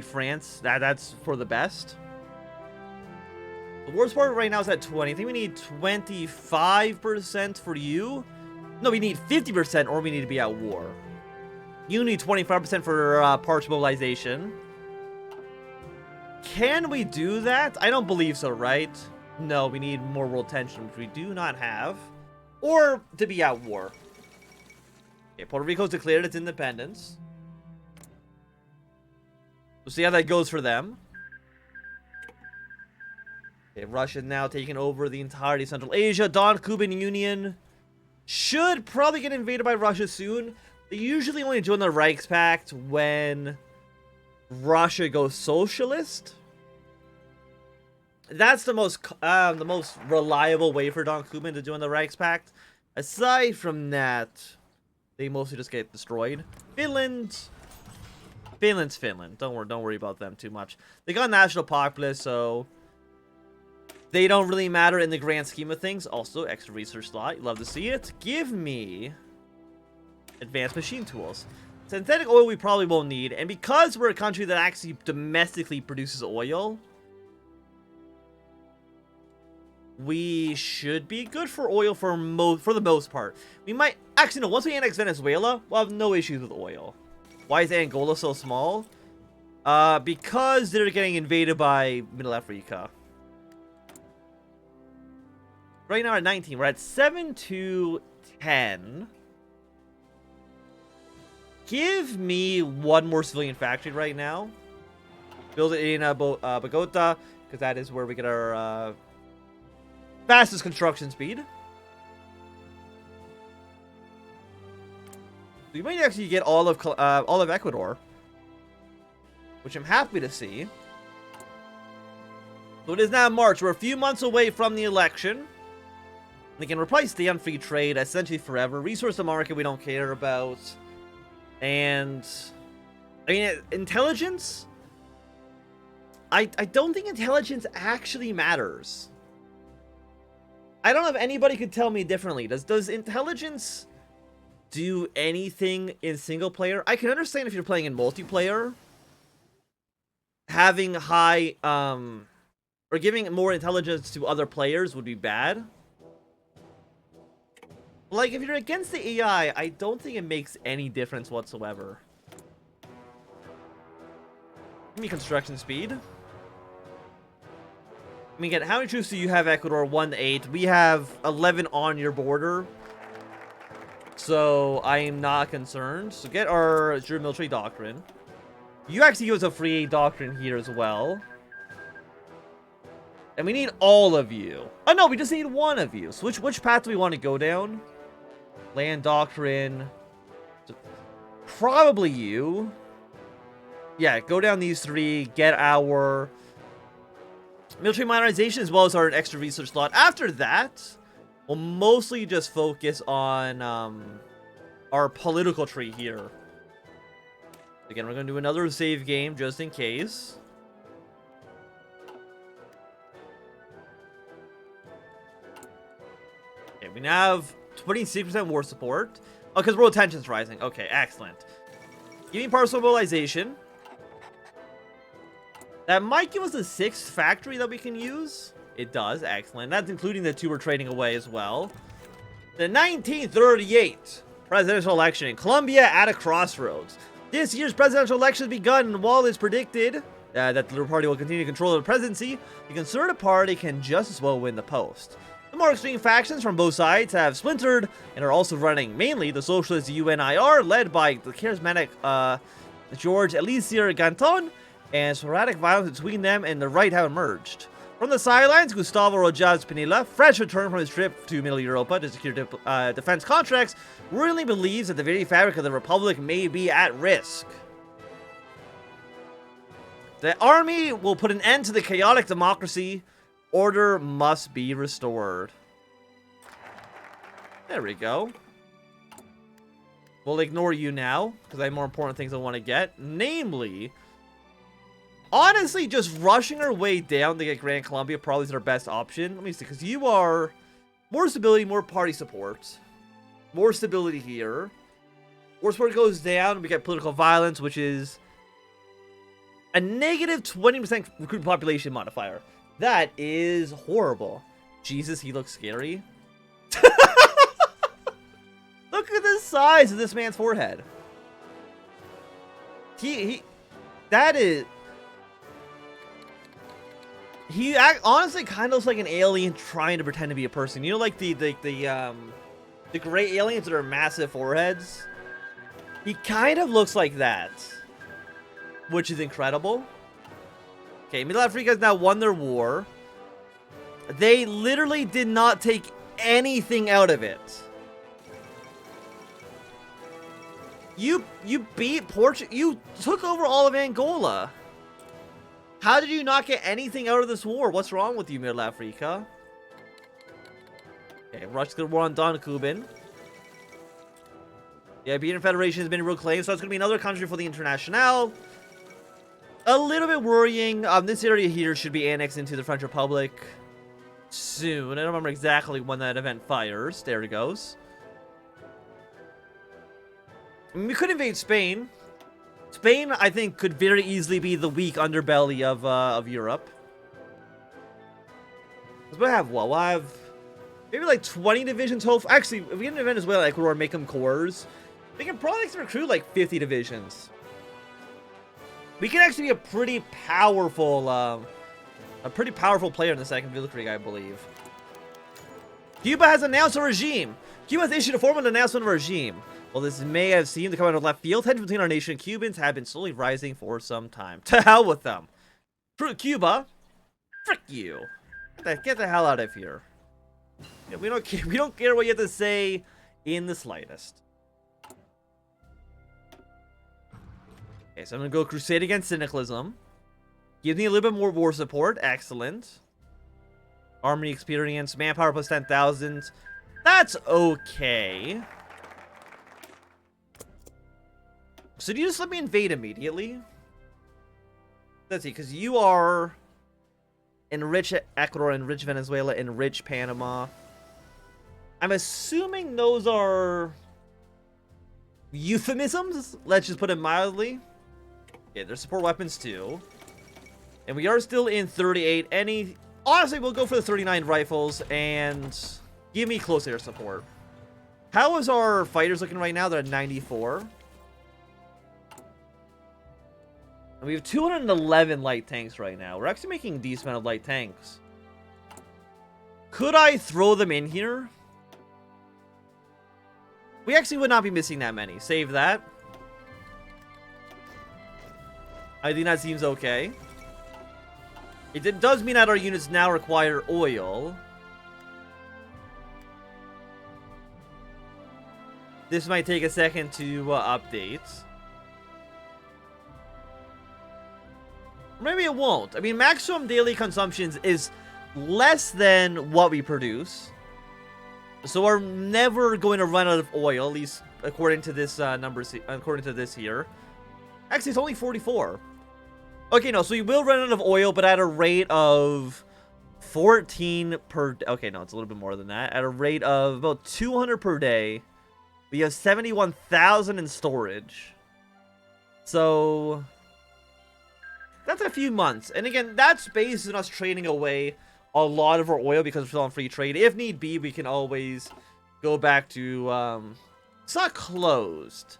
France. That's for the best. The war support right now is at 20. I think we need 25% for you. No, we need 50% or we need to be at war. You need 25% for partial mobilization. Can we do that? I don't believe so, right? No, we need more world tension, which we do not have. Or to be at war. Okay, Puerto Rico's declared its independence. We'll see how that goes for them. Okay, Russia now taking over the entirety of Central Asia. Don Cuban Union should probably get invaded by Russia soon. They usually only join the Reichspakt when Russia goes socialist. That's the most reliable way for Don Cuban to join the Reichspakt. Aside from that, they mostly just get destroyed. Finland's Finland. Don't worry about them too much. They got national populace, so they don't really matter in the grand scheme of things. Also, extra research slot. You love to see it. Give me advanced machine tools. Synthetic oil we probably won't need, and because we're a country that actually domestically produces oil, we should be good for oil for the most part. We might actually no. Once we annex Venezuela, we'll have no issues with oil. Why is Angola so small? Because they're getting invaded by Middle Africa. Right now we're at 19. We're at 7 to 10. Give me one more civilian factory right now. Build it in Bogota, because that is where we get our fastest construction speed. So you might actually get all of Ecuador, which I'm happy to see. So it is now March. We're a few months away from the election. They can replace the unfree trade essentially forever. Resource the market we don't care about. And I mean, intelligence, I don't think intelligence actually matters. I don't know if anybody could tell me differently. Does intelligence do anything in single player? I can understand if you're playing in multiplayer, having high or giving more intelligence to other players would be bad. Like, if you're against the AI, I don't think it makes any difference whatsoever. Give me construction speed. I mean, again, how many troops do you have, Ecuador? 1 to 8. We have 11 on your border. So, I am not concerned. So, get our German military doctrine. You actually give us a free doctrine here as well. And we need all of you. Oh, no, we just need one of you. So, which path do we want to go down? Land doctrine. Probably you. Yeah, go down these three. Get our military modernization as well as our extra research slot. After that, we'll mostly just focus on our political tree here. Again, we're going to do another save game just in case. Okay, we now have 26% war support. Oh, because world tension's rising. Okay, excellent. Give me partial mobilization. That might give us a 6th factory that we can use. It does, excellent. That's including the 2 we're trading away as well. The 1938 presidential election in Colombia at a crossroads. This year's presidential election has begun, and while it's predicted that the Liberal Party will continue to control the presidency, the Conservative Party can just as well win the post. The more extreme factions from both sides have splintered and are also running, mainly the socialist UNIR, led by the charismatic George Eliezer Ganton, and sporadic violence between them and the right have emerged. From the sidelines, Gustavo Rojas Pinilla, fresh returned from his trip to Middle Europa to secure defense contracts, really believes that the very fabric of the Republic may be at risk. The army will put an end to the chaotic democracy. Order must be restored. There we go. We'll ignore you now, because I have more important things I want to get. Namely, honestly, just rushing our way down to get Grand Colombia probably is our best option. Let me see, because you are more stability, more party support. More stability here. War support goes down, we get political violence, which is A negative 20% recruit population modifier. That is horrible. Jesus, he looks scary. Look at the size of this man's forehead. That is... He honestly kind of looks like an alien trying to pretend to be a person. You know, like the gray aliens that are massive foreheads? He kind of looks like that. Which is incredible. Okay, Middle Africa has now won their war. They literally did not take anything out of it. You beat Portugal. You took over all of Angola. How did you not get anything out of this war? What's wrong with you, Middle Africa? Okay, Russia's gonna war on Don Kubin. Yeah, Benin Federation has been reclaimed, so it's gonna be another country for the Internationale. A little bit worrying. This area here should be annexed into the French Republic soon. I don't remember exactly when that event fires. There it goes. I mean, we could invade Spain. Spain, I think, could very easily be the weak underbelly of Europe. Because we have what? We'll have maybe like 20 divisions. Actually, if we get into Venezuela, Ecuador, make them cores, they can probably recruit like 50 divisions. We can actually be a pretty powerful player in the Second Blitzkrieg, I believe. Cuba has announced a regime. Cuba has issued a formal announcement of a regime. Well, this may have seemed to come out of left field. Tensions between our nation and Cubans have been slowly rising for some time. To hell with them. Cuba, frick you. Get the hell out of here. Yeah, we don't care. We don't care what you have to say in the slightest. Okay, so I'm gonna go crusade against cynicalism. Give me a little bit more war support. Excellent. Army experience, manpower plus 10,000. That's okay. So do you just let me invade immediately? Let's see, because you are enrich Ecuador, enrich Venezuela, enrich Panama. I'm assuming those are euphemisms. Let's just put it mildly. Yeah, there's support weapons too. And we are still in 38. Honestly, we'll go for the 39 rifles and give me close air support. How is our fighters looking right now? They're at 94. And we have 211 light tanks right now. We're actually making a decent amount of light tanks. Could I throw them in here? We actually would not be missing that many. Save that. I think that seems okay. It does mean that our units now require oil. This might take a second to update. Maybe it won't. I mean, maximum daily consumption is less than what we produce. So we're never going to run out of oil, at least according to this according to this here. Actually, it's only 44. Okay, no, so we will run out of oil, but at a rate of 14 per... Okay, no, it's a little bit more than that. At a rate of about 200 per day. We have 71,000 in storage. So... that's a few months. And again, that's based on us trading away a lot of our oil because we're still on free trade. If need be, we can always go back to... it's not closed.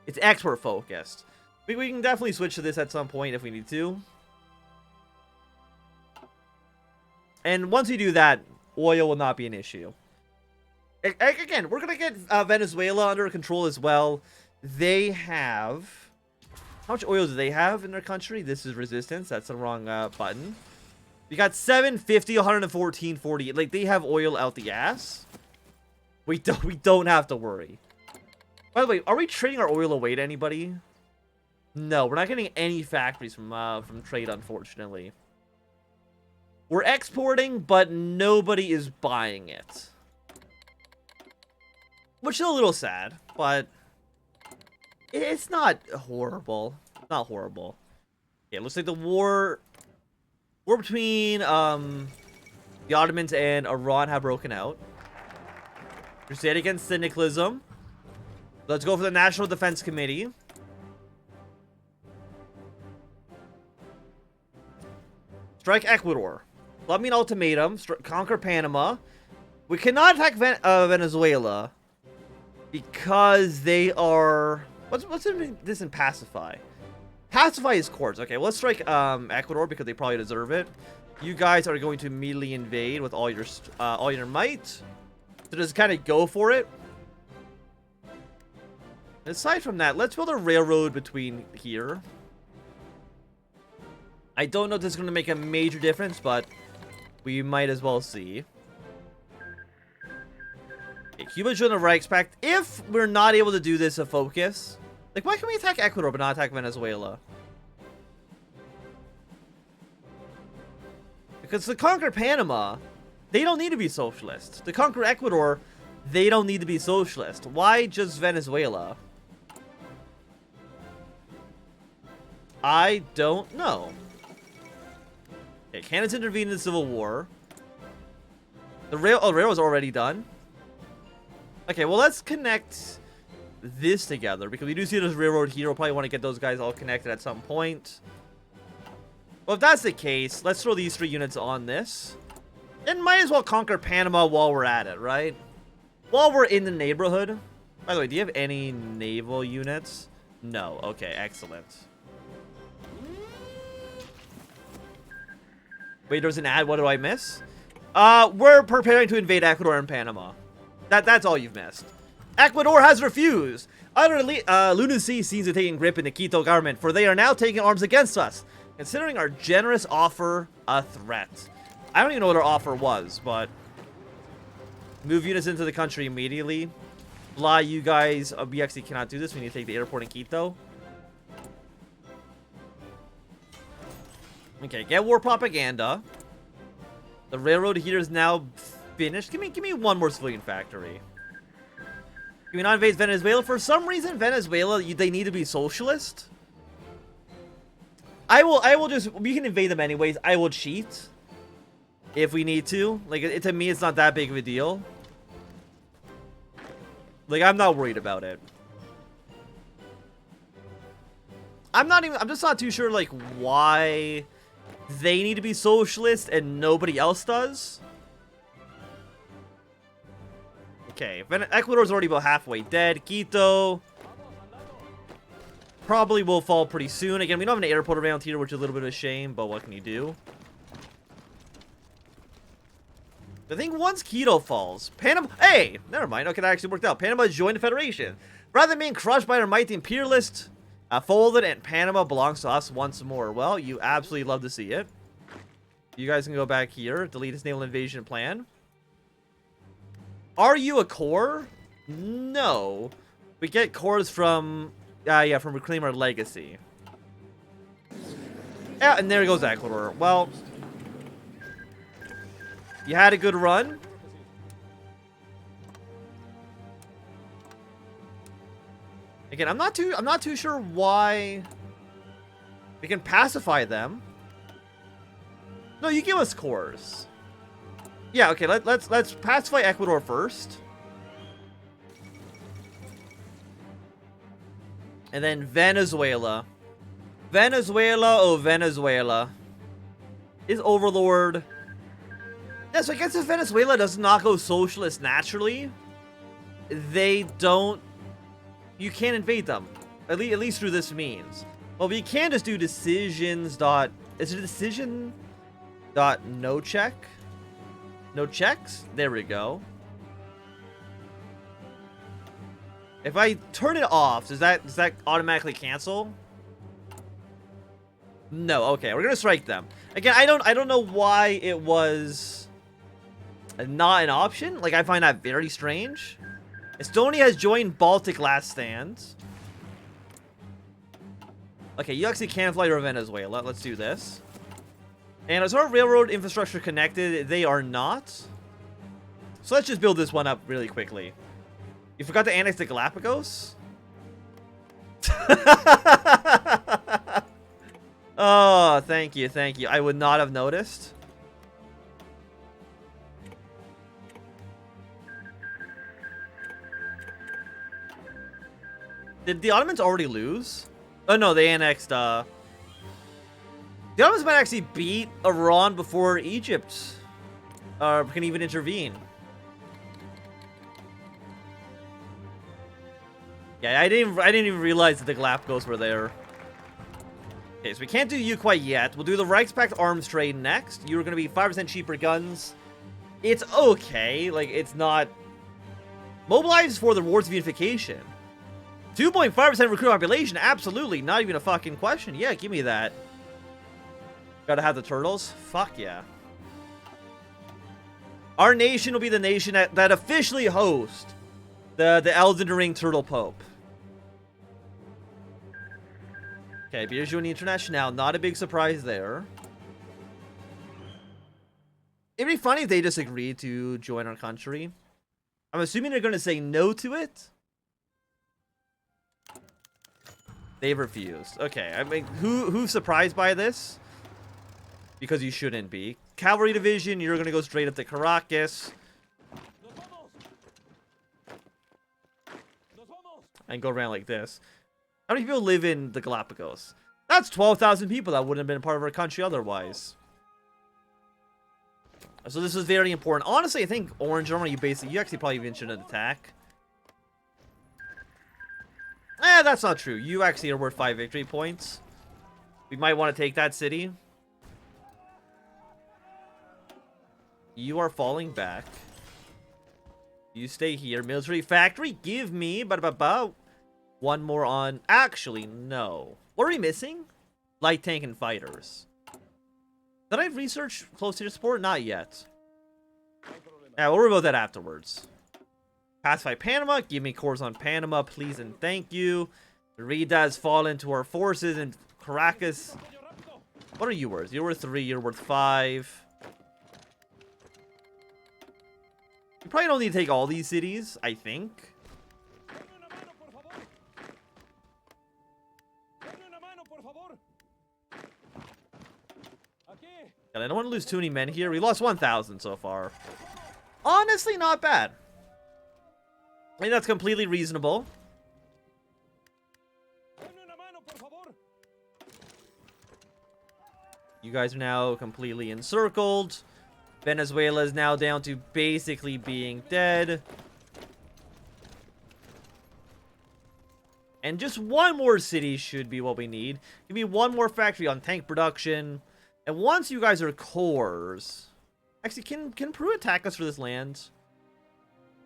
It's export focused. We can definitely switch to this at some point if we need to. And once we do that, oil will not be an issue. Again, we're going to get Venezuela under control as well. They have... how much oil do they have in their country? This is resistance. That's the wrong button. We got 750, 114, 48. Like, they have oil out the ass. We don't have to worry. By the way, are we trading our oil away to anybody? No, we're not getting any factories from trade, unfortunately. We're exporting, but nobody is buying it. Which is a little sad, but it's not horrible. It's not horrible. Yeah, it looks like the war between the Ottomans and Iran have broken out. Crusade against cynicalism. Let's go for the National Defense Committee. Strike Ecuador. Colombian ultimatum. Conquer Panama. We cannot attack Venezuela because they are... What's this in pacify? Pacify is courts. Okay, well, let's strike Ecuador because they probably deserve it. You guys are going to immediately invade with all your might. So just kind of go for it. Aside from that, let's build a railroad between here. I don't know if this is going to make a major difference, but we might as well see. Okay, Cuba joined the Reichspakt. If we're not able to do this a focus, like, why can we attack Ecuador but not attack Venezuela? Because to conquer Panama, they don't need to be socialist. To conquer Ecuador, they don't need to be socialist. Why just Venezuela? I don't know. Okay, Canada's intervened in the Civil War. The railroad's already done. Okay, well, let's connect this together because we do see this railroad here. We'll probably want to get those guys all connected at some point. Well, if that's the case, let's throw these 3 units on this. And might as well conquer Panama while we're at it, right? While we're in the neighborhood. By the way, do you have any naval units? No. Okay, excellent. Wait, there's an ad. What do I miss? We're preparing to invade Ecuador and Panama. That's all you've missed. Ecuador has refused. Utter lunacy seems to be taking grip in the Quito government, for they are now taking arms against us, considering our generous offer a threat. I don't even know what our offer was, but move units into the country immediately. Blah, you guys, we actually cannot do this. We need to take the airport in Quito. Okay, get war propaganda. The railroad here is now finished. Give me one more civilian factory. Can we not invade Venezuela? For some reason, Venezuela, they need to be socialist. I will just, we can invade them anyways. I will cheat if we need to. Like, to me, it's not that big of a deal. Like, I'm not worried about it. I'm just not too sure, like, why they need to be socialist and nobody else does. Okay, Ecuador's already about halfway dead. Quito probably will fall pretty soon. Again, we don't have an airport around here, which is a little bit of a shame, but what can you do? I think once Quito falls, Panama... Hey! Never mind. Okay, that actually worked out. Panama joined the Federation. Rather than being crushed by our mighty imperialist, folded, and Panama belongs to us once more. Well, you absolutely love to see it. You guys can go back here. Delete this naval invasion plan. Are you a core? No. We get cores from... yeah, from Reclaim Our Legacy. Yeah, and there goes Ecuador. Well... You had a good run. Again, I'm not too sure why we can pacify them. No, you give us cores. Yeah, okay, let's pacify Ecuador first. And then Venezuela. Venezuela, oh Venezuela. Is Overlord. Yeah, so I guess if Venezuela does not go socialist naturally, they don't... You can't invade them. At least through this means. Well, we can just do decisions dot... Is it decision dot no check? No checks? There we go. If I turn it off, does that automatically cancel? No, okay, we're gonna strike them. Again, I don't know why it was not an option. Like, I find that very strange. Estonia has joined Baltic Last Stand. Okay, you actually can fly to Venezuela. Let's do this. And is our railroad infrastructure connected? They are not. So let's just build this one up really quickly. You forgot to annex the Galapagos? Oh, thank you, thank you. I would not have noticed. Did the Ottomans already lose? Oh no, they annexed The Ottomans might actually beat Iran before Egypt can even intervene. Yeah, I didn't even realize that the Galapagos were there. Okay, so we can't do you quite yet. We'll do the Reichspakt arms trade next. You're going to be 5% cheaper guns. It's okay. Like, it's not... Mobilized for the Wars of Unification. 2.5% recruit population. Absolutely. Not even a fucking question. Yeah, give me that. Gotta have the turtles. Fuck yeah. Our nation will be the nation that officially hosts the Elden Ring Turtle Pope. Okay, Bijou International. Not a big surprise there. It'd be funny if they just agreed to join our country. I'm assuming they're going to say no to it. They've refused. Okay, I mean, who's surprised by this? Because you shouldn't be. Cavalry division, you're going to go straight up to Caracas. And go around like this. How many people live in the Galapagos? That's 12,000 people that wouldn't have been a part of our country otherwise. So this is very important. Honestly, I think Orange Army, you actually probably even shouldn't attack. That's not true. You actually are worth 5 victory points. We might want to take that city. You are falling back. You stay here. Military factory, give me one more on... Actually, no. What are we missing? Light tank and fighters. Did I research close to your support? Not yet. Yeah, we'll worry about that afterwards. Pacify Panama. Give me cores on Panama, please and thank you. Rida has fallen to our forces in Caracas. What are you worth? You're worth 3. You're worth 5. You probably don't need to take all these cities, I think. And I don't want to lose too many men here. We lost 1,000 so far. Honestly, not bad. I think that's completely reasonable. You guys are now completely encircled. Venezuela is now down to basically being dead. And just one more city should be what we need. Give me one more factory on tank production. And once you guys are cores... Actually, can Peru attack us for this land?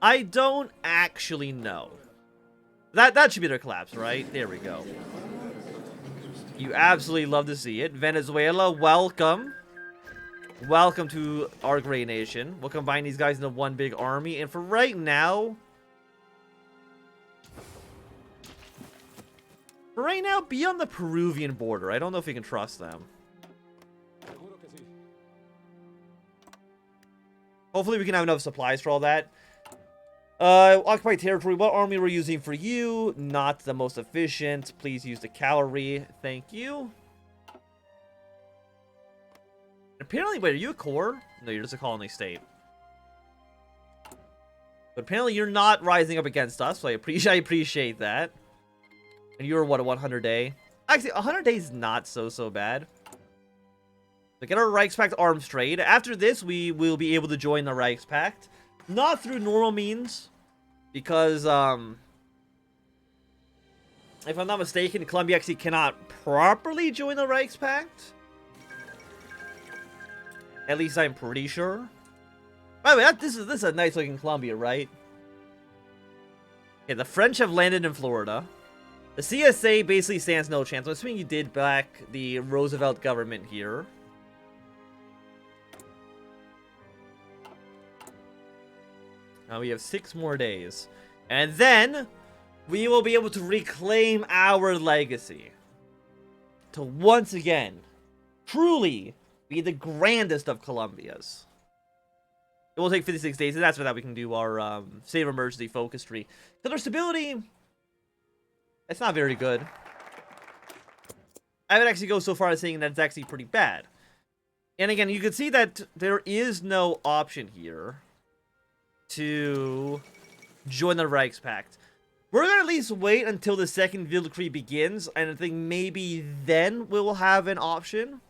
I don't actually know. That should be their collapse, right? There we go. You absolutely love to see it. Venezuela, welcome. Welcome to our great nation. We'll combine these guys into one big army. And for right now... be on the Peruvian border. I don't know if we can trust them. Hopefully we can have enough supplies for all that. Occupied territory. What army we're using for you? Not the most efficient. Please use the cavalry. Thank you. Apparently, wait, are you a core? No, you're just a colony state. But apparently you're not rising up against us, so I appreciate that. And you're, what, a 100 day? Actually, 100 days is not so bad. So get our Reichspakt arms trade. After this, we will be able to join the Reichspakt. Not through normal means. Because, if I'm not mistaken, Colombia actually cannot properly join the Reichspakt. At least I'm pretty sure. By the way, this is a nice looking Colombia, right? Okay, the French have landed in Florida. The CSA basically stands no chance. I'm assuming you did back the Roosevelt government here. Now we have 6 more days. And then we will be able to reclaim our legacy. To once again, truly be the grandest of Colombias. It will take 56 days, and that's for that we can do our state of emergency focus tree. Because our stability, it's not very good. I would actually go so far as saying that it's actually pretty bad. And again, you can see that there is no option here to join the Reichspakt. We're going to at least wait until the second Ville Decree begins, and I think maybe then we will have an option.